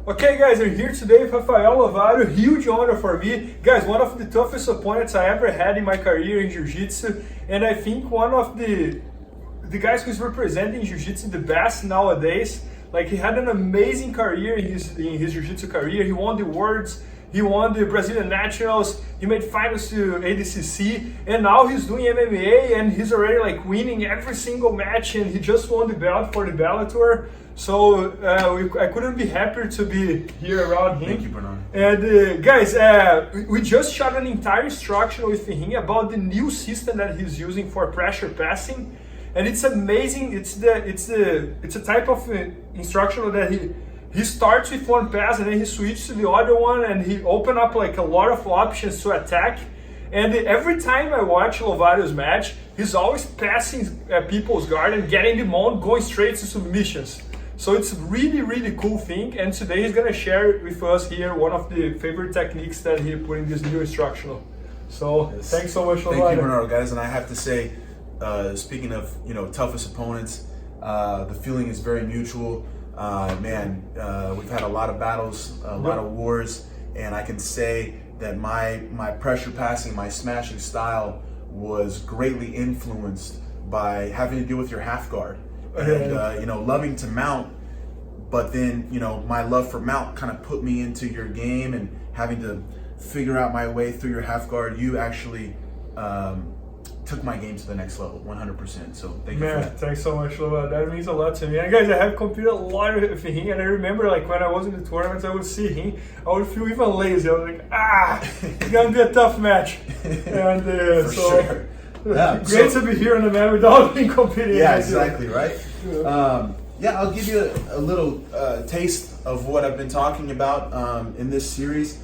Okay guys, we're here today with Rafael Lovato. Huge honor for me. Guys, one of the toughest opponents I ever had in my career in Jiu-Jitsu, and I think one of the guys who's representing Jiu-Jitsu the best nowadays. Like, he had an amazing career in his Jiu-Jitsu career. He won the Worlds, he won the Brazilian Nationals, he made finals to ADCC, and now he's doing MMA and he's already like winning every single match, and he just won the belt for the Bellator. So I couldn't be happier to be here around him. Thank you, Bernardo. And guys, we just shot an entire instruction with him about the new system that he's using for pressure passing, and it's amazing. It's a type of instructional that he starts with one pass and then he switches to the other one, and he open up like a lot of options to attack. And every time I watch Lovato's match, he's always passing people's guard and getting the mount, going straight to submissions. So it's really, really cool thing, and today he's gonna share with us here one of the favorite techniques that he put in this new instructional. So yes. Thanks so much, Lovato. Thank you, Bernardo, guys. And I have to say, speaking of toughest opponents, the feeling is very mutual. We've had a lot of battles, a lot of wars, and I can say that my pressure passing, my smashing style was greatly influenced by having to deal with your half guard. And loving to mount, but then my love for mount kind of put me into your game, and having to figure out my way through your half guard. You actually took my game to the next level, 100%. So thank you for that. Thanks so much, Lovato. That means a lot to me. And guys, I have competed a lot with him, and I remember like when I was in the tournaments, I would see him, I would feel even lazy. I was like, it's gonna be a tough match. And for sure. Yeah, great to be here on the mat without being competing. Yeah, exactly, right? I'll give you a little taste of what I've been talking about in this series.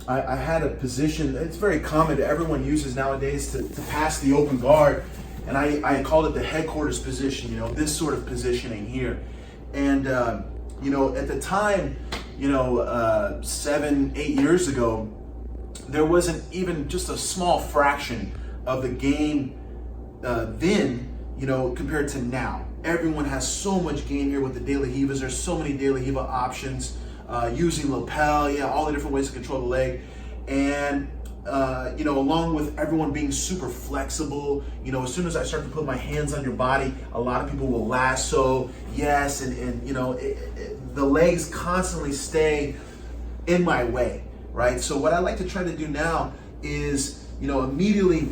I had a position, it's very common to everyone uses nowadays to pass the open guard, and I called it the headquarters position, this sort of positioning here. And, at the time, 7-8 years ago, there wasn't even just a small fraction of the game then, compared to now. Everyone has so much game here with the De La Rivas. There's so many De La Riva options, using lapel, all the different ways to control the leg. And, along with everyone being super flexible, as soon as I start to put my hands on your body, a lot of people will lasso, the legs constantly stay in my way. Right? So what I like to try to do now is, immediately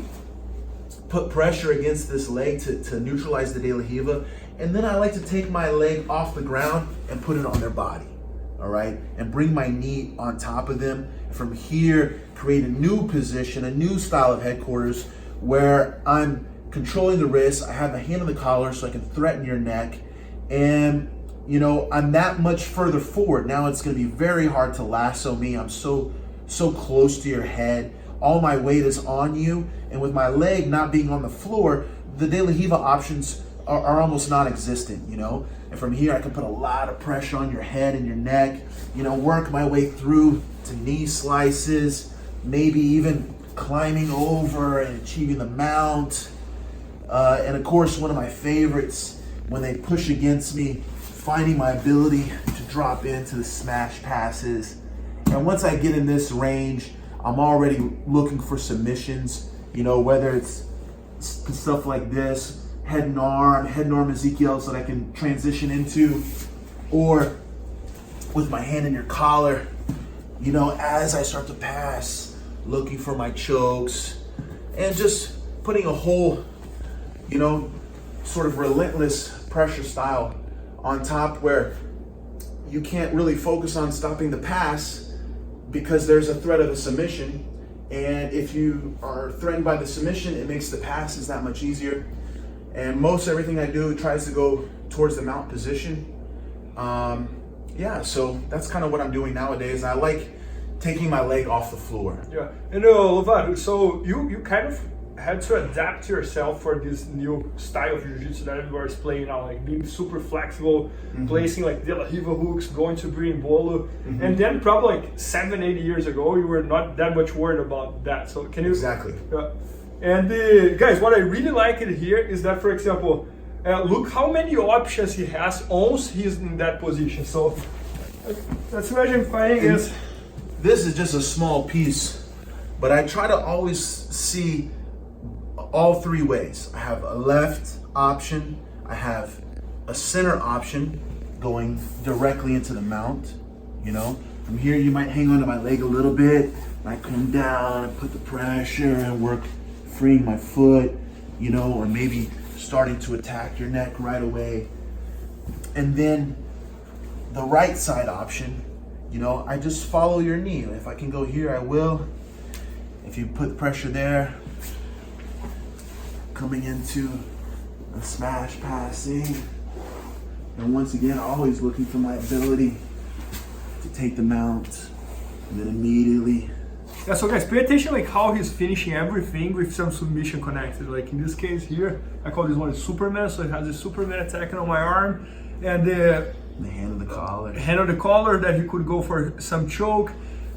put pressure against this leg to neutralize the De La Riva. And then I like to take my leg off the ground and put it on their body. All right? And bring my knee on top of them. From here, create a new position, a new style of headquarters where I'm controlling the wrist. I have my hand on the collar so I can threaten your neck. And I'm that much further forward. Now it's going to be very hard to lasso me. I'm so close to your head. All my weight is on you. And with my leg not being on the floor, the De La Riva options are almost non-existent, And from here, I can put a lot of pressure on your head and your neck, work my way through to knee slices, maybe even climbing over and achieving the mount. And of course, one of my favorites, when they push against me, finding my ability to drop into the smash passes. And once I get in this range, I'm already looking for submissions, whether it's stuff like this, head and arm Ezekiel, so that I can transition into, or with my hand in your collar, as I start to pass, looking for my chokes, and just putting a whole, sort of relentless pressure style on top, where you can't really focus on stopping the pass because there's a threat of a submission. And if you are threatened by the submission, it makes the passes that much easier. And most everything I do tries to go towards the mount position. So that's kind of what I'm doing nowadays. I like taking my leg off the floor. Yeah, and Lovato, so you kind of had to adapt yourself for this new style of jiu-jitsu that everybody's playing now, like being super flexible, placing like De La Riva hooks, going to berimbolo, and then probably like 7-8 years ago you were not that much worried about that. So can you exactly? And guys, what I really like it here is that, for example, look how many options he has once he's in that position. So let's imagine fighting is. This is just a small piece, but I try to always see all three ways. I have a left option, I have a center option going directly into the mount. You know, from here you might hang on to my leg a little bit, might come down and put the pressure and work freeing my foot, you know, or maybe starting to attack your neck right away. And then the right side option, you know, I just follow your knee. If I can go here, I will. If you put pressure there, coming into a smash passing. And once again, always looking for my ability to take the mount and then immediately. Yeah, so guys, pay attention like how he's finishing everything with some submission connected. Like in this case here, I call this one Superman, so it has a Superman attacking on my arm. And the hand of the collar. Hand of the collar that he could go for some choke.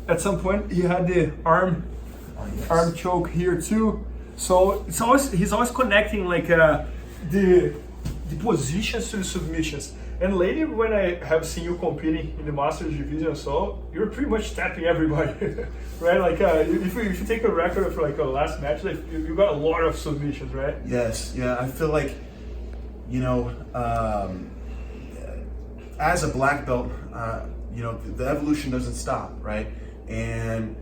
At some point he had the arm choke here too. So it's he's always connecting like the positions to the submissions. And lately when I have seen you competing in the Masters division, so you're pretty much tapping everybody, right? Like if you take a record of like a last match, like you got a lot of submissions, right? Yes, yeah, I feel like, you know, as a black belt, you know, the evolution doesn't stop, right? And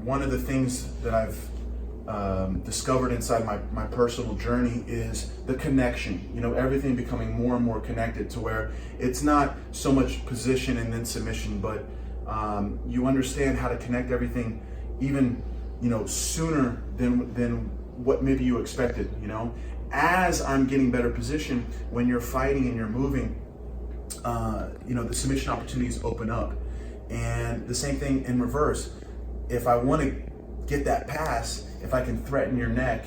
one of the things that I've discovered inside my personal journey is the connection. You know, everything becoming more and more connected to where it's not so much position and then submission, but you understand how to connect everything even, you know, sooner than what maybe you expected, you know? As I'm getting better position, when you're fighting and you're moving, you know, the submission opportunities open up. And the same thing in reverse. If I want to get that pass, if I can threaten your neck,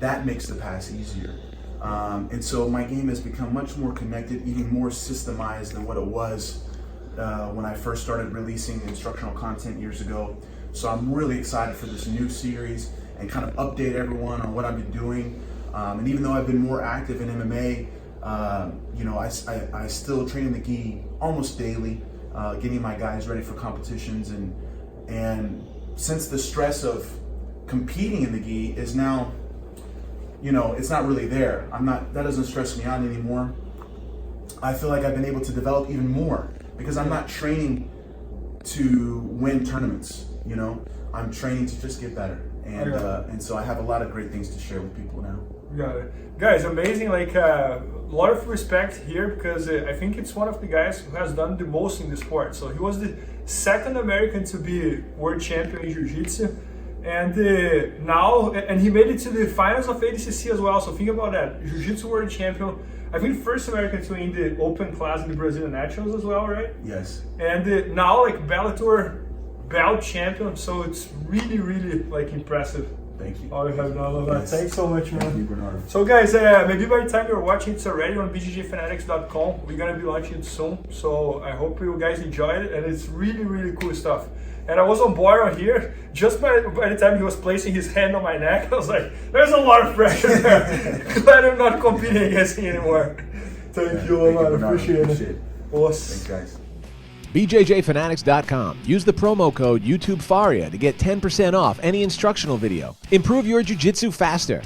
that makes the pass easier. And so my game has become much more connected, even more systemized than what it was when I first started releasing instructional content years ago. So I'm really excited for this new series and kind of update everyone on what I've been doing. And even though I've been more active in MMA, you know, I still train in the gi almost daily, getting my guys ready for competitions. And since the stress of competing in the gi is now, you know, it's not really there. That doesn't stress me out anymore. I feel like I've been able to develop even more because I'm not training to win tournaments, you know, I'm training to just get better. And so I have a lot of great things to share with people now. Got it. Guys, amazing, like a lot of respect here because I think it's one of the guys who has done the most in the sport. So he was the second American to be world champion in Jiu-Jitsu. And now, and he made it to the finals of ADCC as well. So think about that, Jiu-Jitsu world champion. I think first American to win the open class in the Brazilian Nationals as well, right? Yes. And now like Bellator belt champion. So it's really, really like impressive. Thank you. All you have done, Lovato. Yes. Thanks so much, man. Thank you, Bernardo. So guys, maybe by the time you're watching, it's already on BJJFanatics.com. We're gonna be launching it soon. So I hope you guys enjoyed it, and it's really, really cool stuff. And I was on board on here, just by the time he was placing his hand on my neck, I was like, there's a lot of pressure there. Glad I'm not competing against him anymore. Thank you, Lovato. Appreciate it. Thanks, guys. BJJFanatics.com. Use the promo code YouTubeFaria to get 10% off any instructional video. Improve your jiu-jitsu faster.